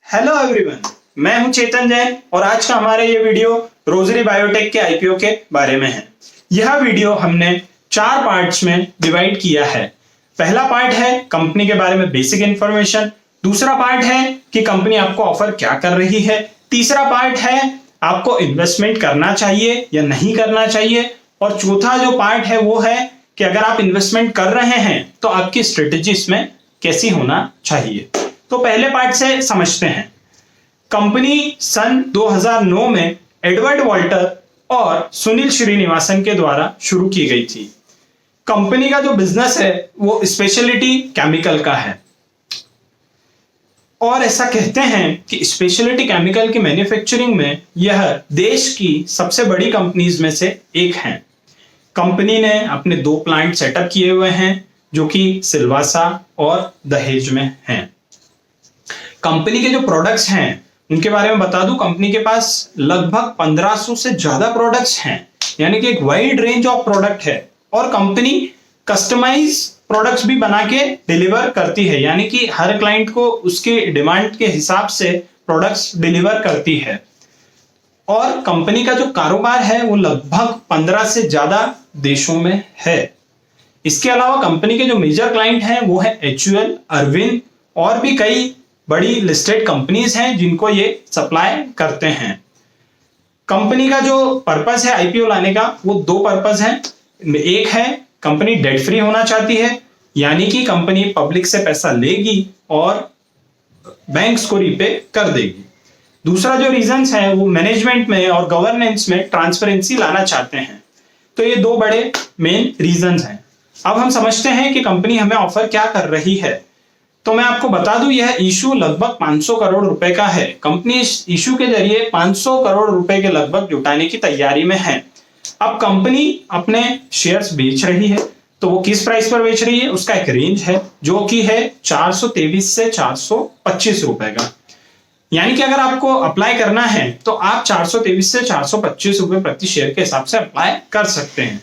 Hello everyone, मैं हूं चेतन जैन और आज का हमारा ये वीडियो रोजरी बायोटेक के आईपीओ के बारे में है। यह वीडियो हमने 4 पार्ट्स में डिवाइड किया है। पहला पार्ट है कंपनी के बारे में बेसिक इंफॉर्मेशन, दूसरा पार्ट है कि कंपनी आपको ऑफर क्या कर रही है, तीसरा पार्ट है आपको इन्वेस्टमेंट करना चाहिए या नहीं करना चाहिए, और चौथा जो पार्ट है वो है कि अगर आप इन्वेस्टमेंट कर रहे हैं तो आपकी स्ट्रेटेजी इसमें कैसी होना चाहिए। तो पहले पार्ट से समझते हैं। कंपनी सन 2009 में एडवर्ड वॉल्टर और सुनील श्रीनिवासन के द्वारा शुरू की गई थी। कंपनी का जो बिजनेस है वो स्पेशलिटी केमिकल का है और ऐसा कहते हैं कि स्पेशलिटी केमिकल की मैन्युफैक्चरिंग में यह देश की सबसे बड़ी कंपनीज में से एक है। कंपनी ने अपने 2 प्लांट सेटअप किए हुए हैं जो कि सिलवासा और दहेज में हैं। कंपनी के जो प्रोडक्ट्स हैं उनके बारे में बता दूं, कंपनी के पास लगभग 1500 से ज्यादा प्रोडक्ट्स हैं, यानी कि एक वाइड रेंज ऑफ प्रोडक्ट है। और कंपनी कस्टमाइज प्रोडक्ट्स भी बना के डिलीवर करती है, यानी कि हर क्लाइंट को उसके डिमांड के हिसाब से प्रोडक्ट्स डिलीवर करती है। और कंपनी का जो कारोबार है वो लगभग 15 से ज्यादा देशों में है। इसके अलावा कंपनी के जो मेजर क्लाइंट हैं वो है HUL, अरविंद और भी कई बड़ी लिस्टेड कंपनीज हैं जिनको ये सप्लाई करते हैं। कंपनी का जो पर्पस है आईपीओ लाने का वो 2 पर्पस है। एक है कंपनी डेट फ्री होना चाहती है, यानी कि कंपनी पब्लिक से पैसा लेगी और बैंक्स को रीपे कर देगी। दूसरा जो रीजंस है वो मैनेजमेंट में और गवर्नेंस में ट्रांसपेरेंसी लाना चाहते हैं। तो ये 2 बड़े मेन रीजंस हैं। अब हम समझते हैं कि कंपनी हमें ऑफर क्या कर रही है। तो मैं आपको बता दूं, यह इशू लगभग 500 करोड़ रुपए का है। कंपनी इस इशू के जरिए 500 करोड़ रुपए के लगभग जुटाने की तैयारी में है। अब कंपनी अपने शेयर्स बेच रही है, तो वो किस प्राइस पर बेच रही है उसका एक रेंज है जो कि है 423 से 425 रुपए का। यानी कि अगर आपको अप्लाई करना है तो आप 423 से 425 रुपए प्रति शेयर के हिसाब से अप्लाई कर सकते हैं।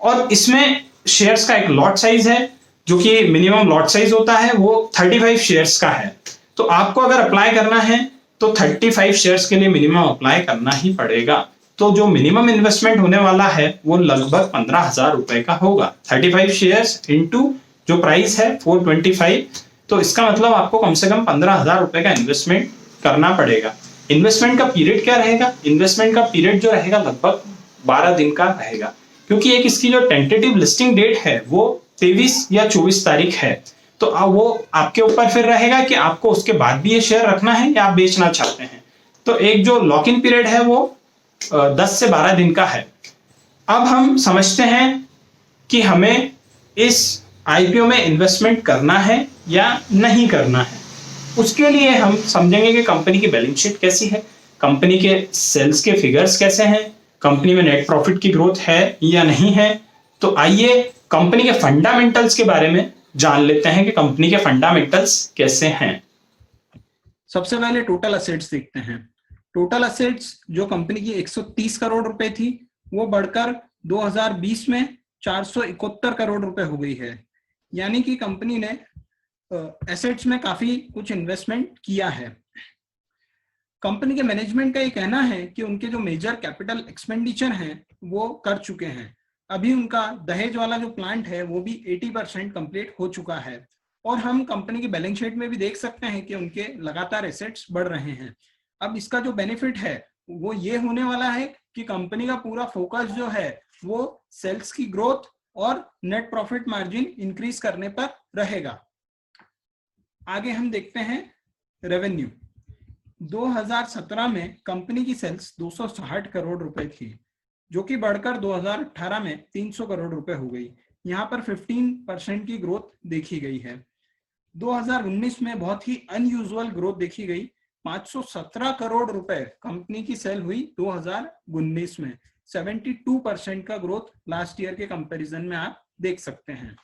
और इसमें शेयर्स का एक लॉट साइज है जो कि मिनिमम लॉट साइज होता है वो 35 शेयर्स का है। तो आपको अगर अप्लाई करना है तो 35 शेयर्स के लिए मिनिमम अप्लाई करना ही पड़ेगा। तो जो मिनिमम इन्वेस्टमेंट होने वाला है वो लगभग 15,000 रुपए का होगा। 35 शेयर्स इंटू जो प्राइस है 425, तो इसका मतलब आपको कम से कम 15,000 रुपए का इन्वेस्टमेंट करना पड़ेगा। इन्वेस्टमेंट का पीरियड क्या रहेगा? इन्वेस्टमेंट का पीरियड जो रहेगा लगभग 12 दिन का रहेगा, क्योंकि एक इसकी जो टेंटेटिव लिस्टिंग डेट है वो 23 या 24 तारीख है। तो वो आपके ऊपर फिर रहेगा कि आपको उसके बाद भी ये शेयर रखना है या आप बेचना चाहते हैं। तो एक जो लॉक इन पीरियड है वो 10 से 12 दिन का है। अब हम समझते हैं कि हमें इस आईपीओ में इन्वेस्टमेंट करना है या नहीं करना है। उसके लिए हम समझेंगे कि कंपनी की बैलेंस शीट कैसी है, कंपनी के सेल्स के फिगर्स कैसे हैं, कंपनी में नेट प्रॉफिट की ग्रोथ है या नहीं है। तो आइए कंपनी के फंडामेंटल्स के बारे में जान लेते हैं कि कंपनी के फंडामेंटल्स कैसे हैं। सबसे पहले टोटल असेट्स देखते हैं। टोटल असेट्स जो कंपनी की 130 करोड़ रुपए थी वो बढ़कर 2020 में 471 करोड़ रुपए हो गई है। यानी कि कंपनी ने एसेट्स में काफी कुछ इन्वेस्टमेंट किया है। कंपनी के मैनेजमेंट का ये कहना है कि उनके जो मेजर कैपिटल एक्सपेंडिचर हैं वो कर चुके हैं। अभी उनका दहेज वाला जो प्लांट है वो भी 80% कंप्लीट हो चुका है। और हम कंपनी की बैलेंस शीट में भी देख सकते हैं कि उनके लगातार एसेट्स बढ़ रहे हैं। अब इसका जो बेनिफिट है वो ये होने वाला है कि कंपनी का पूरा फोकस जो है वो सेल्स की ग्रोथ और नेट प्रॉफिट मार्जिन इंक्रीज करने पर रहेगा। आगे हम देखते हैं रेवेन्यू। 2017 में कंपनी की सेल्स 260 करोड़ रुपए थी, जो कि बढ़कर 2018 में 300 करोड़ रुपए हो गई। यहाँ पर 15% की ग्रोथ देखी गई है। 2019 में बहुत ही अनयूजुअल ग्रोथ देखी गई। 517 करोड़ रुपए कंपनी की सेल हुई 2019 में। 72% का ग्रोथ लास्ट ईयर के कंपैरिजन में आप देख सकते हैं।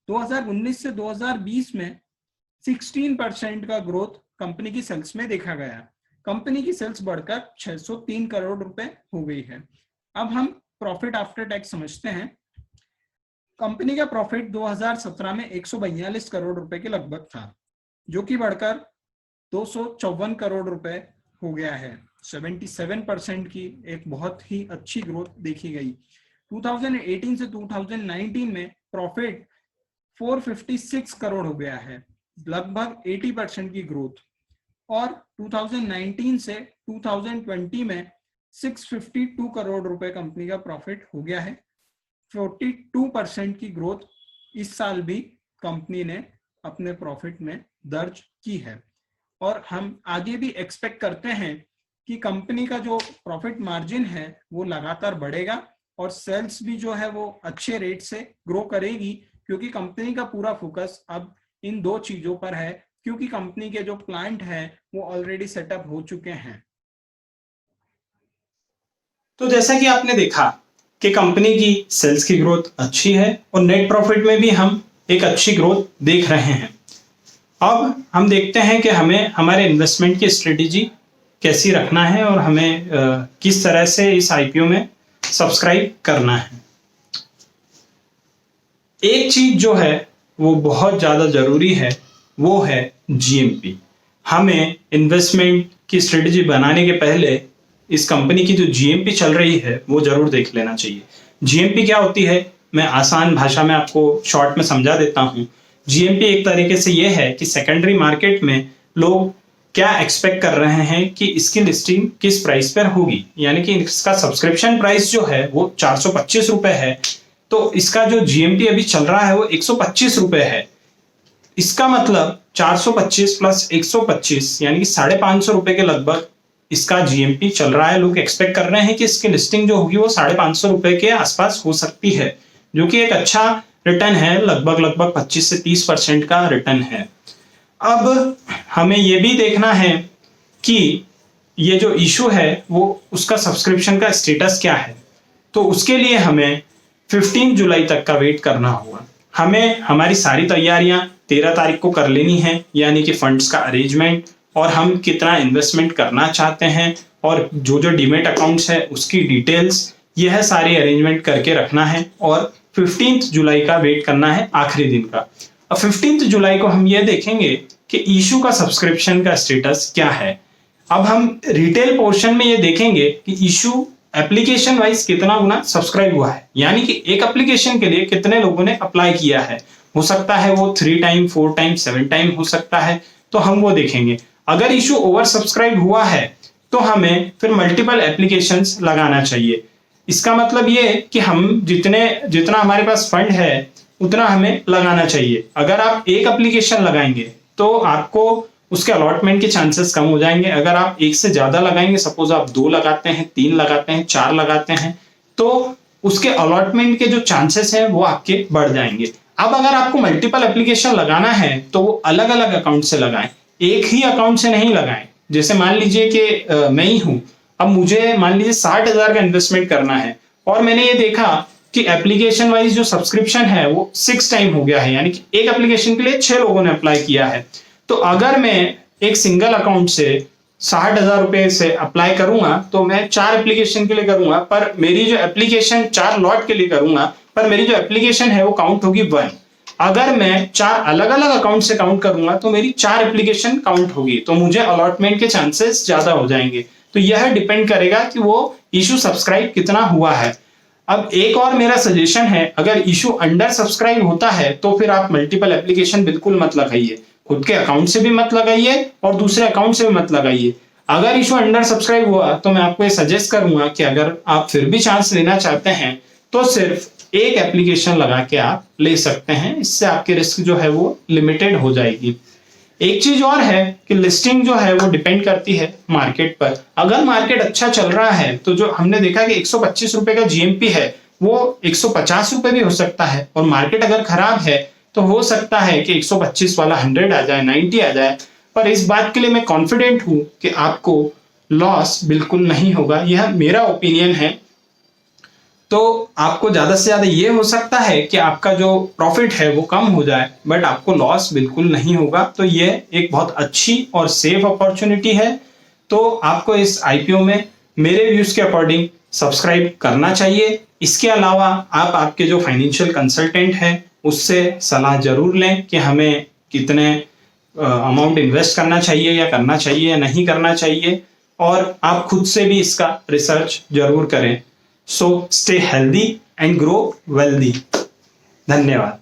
2019 से 2020 में 16% का ग्रोथ कंपनी की सेल्स में देखा गया। कंपनी की सेल्स बढ़कर 603 करोड़ रुपए हो गई है। अब हम प्रॉफिट आफ्टर टैक्स समझते हैं। कंपनी का प्रॉफिट 2017 में 142 करोड़ रुपए के लगभग था, जो कि बढ़कर 254 करोड़ रुपए हो गया है। 77% की एक बहुत ही अच्छी ग्रोथ देखी गई। 2018 से 2019 में प्रॉफिट 456 करोड़ हो गया है, लगभग 80% की ग्रोथ। और 2019 से 2020 में 652 करोड़ रुपए कंपनी का प्रॉफिट हो गया है। 42% की ग्रोथ इस साल भी कंपनी ने अपने प्रॉफिट में दर्ज की है। और हम आगे भी एक्सपेक्ट करते हैं कि कंपनी का जो प्रॉफिट मार्जिन है वो लगातार बढ़ेगा और सेल्स भी जो है वो अच्छे रेट से ग्रो करेगी, क्योंकि कंपनी का पूरा फोकस अब इन दो चीजों पर है, क्योंकि कंपनी के जो प्लांट हैं वो ऑलरेडी सेटअप हो चुके हैं। तो जैसा कि आपने देखा कि कंपनी की सेल्स की ग्रोथ अच्छी है और नेट प्रॉफिट में भी हम एक अच्छी ग्रोथ देख रहे हैं। अब हम देखते हैं कि हमें हमारे इन्वेस्टमेंट की स्ट्रेटेजी कैसी रखना है और हमें किस तरह से इस आईपीओ में सब्सक्राइब करना है। एक चीज जो है वो बहुत ज्यादा जरूरी है, वो है जीएमपी। हमें इन्वेस्टमेंट की स्ट्रेटेजी बनाने के पहले इस कंपनी की जो जीएमपी चल रही है वो जरूर देख लेना चाहिए। जीएमपी क्या होती है, मैं आसान भाषा में आपको शॉर्ट में समझा देता हूं। जीएमपी एक तरीके से ये है कि सेकेंडरी मार्केट में लोग क्या एक्सपेक्ट कर रहे हैं कि इसकी लिस्टिंग किस प्राइस पर होगी, यानी कि इसका सब्सक्रिप्शन प्राइस जो है वो 425 रुपए है, तो इसका जो जीएमपी अभी चल रहा है वो 125 रुपए है। इसका मतलब 425 प्लस 125 यानी कि 550 रुपए के लगभग इसका जीएमपी चल रहा है। लोग एक्सपेक्ट कर रहे हैं कि इसकी लिस्टिंग जो होगी वो 550 रुपए के आसपास हो सकती है, जो कि एक अच्छा रिटर्न है, लगभग 25 से 30% का रिटर्न है। अब हमें ये भी देखना है कि ये जो इशू है वो उसका सब्सक्रिप्शन का स्टेटस क्या है, तो उसके लिए हमें 15 जुलाई तक का वेट करना होगा। हमें हमारी सारी तैयारियां 13 तारीख को कर लेनी है, यानी कि फंड्स का अरेंजमेंट और हम कितना इन्वेस्टमेंट करना चाहते हैं और जो जो डीमेट अकाउंट्स है उसकी डिटेल्स, यह सारी अरेंजमेंट करके रखना है और 15 जुलाई का वेट करना है, आखिरी दिन का। अब 15 जुलाई को हम ये देखेंगे कि इशू का सब्सक्रिप्शन का स्टेटस क्या है। अब हम रिटेल पोर्शन में ये देखेंगे कि इशू एप्लीकेशन वाइज कितना गुना सब्सक्राइब हुआ है, यानी कि एक एप्लीकेशन के लिए कितने लोगों ने अप्लाई किया है। हो सकता है वो 3 टाइम 4 टाइम 7 टाइम हो सकता है, तो हम वो देखेंगे। अगर इशू ओवर सब्सक्राइब हुआ है तो हमें फिर मल्टीपल एप्लीकेशंस लगाना चाहिए। इसका मतलब ये कि हम जितना हमारे पास फंड है उतना हमें लगाना चाहिए। अगर आप एक एप्लीकेशन लगाएंगे तो आपको उसके अलॉटमेंट के चांसेस कम हो जाएंगे। अगर आप एक से ज्यादा लगाएंगे, सपोज आप 2 लगाते हैं, 3 लगाते हैं, 4 लगाते हैं, तो उसके अलॉटमेंट के जो चांसेस हैं वो आपके बढ़ जाएंगे। अब अगर आपको मल्टीपल एप्लीकेशन लगाना है तो वो अलग अलग अकाउंट से लगाएं, एक ही अकाउंट से नहीं लगाएं। जैसे मान लीजिए कि मैं ही हूं, अब मुझे मान लीजिए 60,000 का इन्वेस्टमेंट करना है और मैंने ये देखा कि एप्लीकेशन वाइज जो सब्सक्रिप्शन है वो 6 टाइम हो गया है, यानी कि एक एप्लीकेशन के लिए 6 लोगों ने अप्लाई किया है। तो अगर मैं एक सिंगल अकाउंट से 60,000 रुपए से अप्लाई करूंगा तो मैं 4 एप्लीकेशन के लिए करूंगा, पर मेरी जो एप्लीकेशन 4 लॉट के लिए करूंगा, पर मेरी जो एप्लीकेशन है वो काउंट होगी 1। अगर मैं 4 अलग अलग अकाउंट से काउंट करूंगा तो मेरी 4 एप्लीकेशन काउंट होगी, तो मुझे अलॉटमेंट के चांसेस ज्यादा हो जाएंगे। तो यह डिपेंड करेगा कि वो इशू सब्सक्राइब कितना हुआ है। अब एक और मेरा सजेशन है, अगर इशू अंडर सब्सक्राइब होता है तो फिर आप मल्टीपल एप्लीकेशन बिल्कुल मत लगाइए, खुद के अकाउंट से भी मत लगाइए और दूसरे अकाउंट से भी मत लगाइए। अगर इशू अंडर सब्सक्राइब हुआ तो मैं आपको ये सजेस्ट करूंगा कि अगर आप फिर भी चांस लेना चाहते हैं तो सिर्फ एक एप्लीकेशन लगा के आप ले सकते हैं, इससे आपकी रिस्क जो है वो लिमिटेड हो जाएगी। एक चीज और है कि लिस्टिंग जो है वो डिपेंड करती है मार्केट पर। अगर मार्केट अच्छा चल रहा है तो जो हमने देखा कि 125 रुपए का जीएमपी है वो 150 रुपए भी हो सकता है, और मार्केट अगर खराब है तो हो सकता है कि 125 वाला 100 आ जाए, 90 आ जाए। पर इस बात के लिए मैं कॉन्फिडेंट हूं कि आपको लॉस बिल्कुल नहीं होगा, यह मेरा ओपिनियन है। तो आपको ज्यादा से ज्यादा ये हो सकता है कि आपका जो प्रॉफिट है वो कम हो जाए, बट आपको लॉस बिल्कुल नहीं होगा। तो ये एक बहुत अच्छी और सेफ अपॉर्चुनिटी है। तो आपको इस आईपीओ में मेरे व्यूज के अकॉर्डिंग सब्सक्राइब करना चाहिए। इसके अलावा आप आपके जो फाइनेंशियल कंसल्टेंट है उससे सलाह जरूर लें कि हमें कितने अमाउंट इन्वेस्ट करना चाहिए या करना चाहिए या नहीं करना चाहिए, और आप खुद से भी इसका रिसर्च जरूर करें। So stay healthy and grow wealthy. धन्यवाद।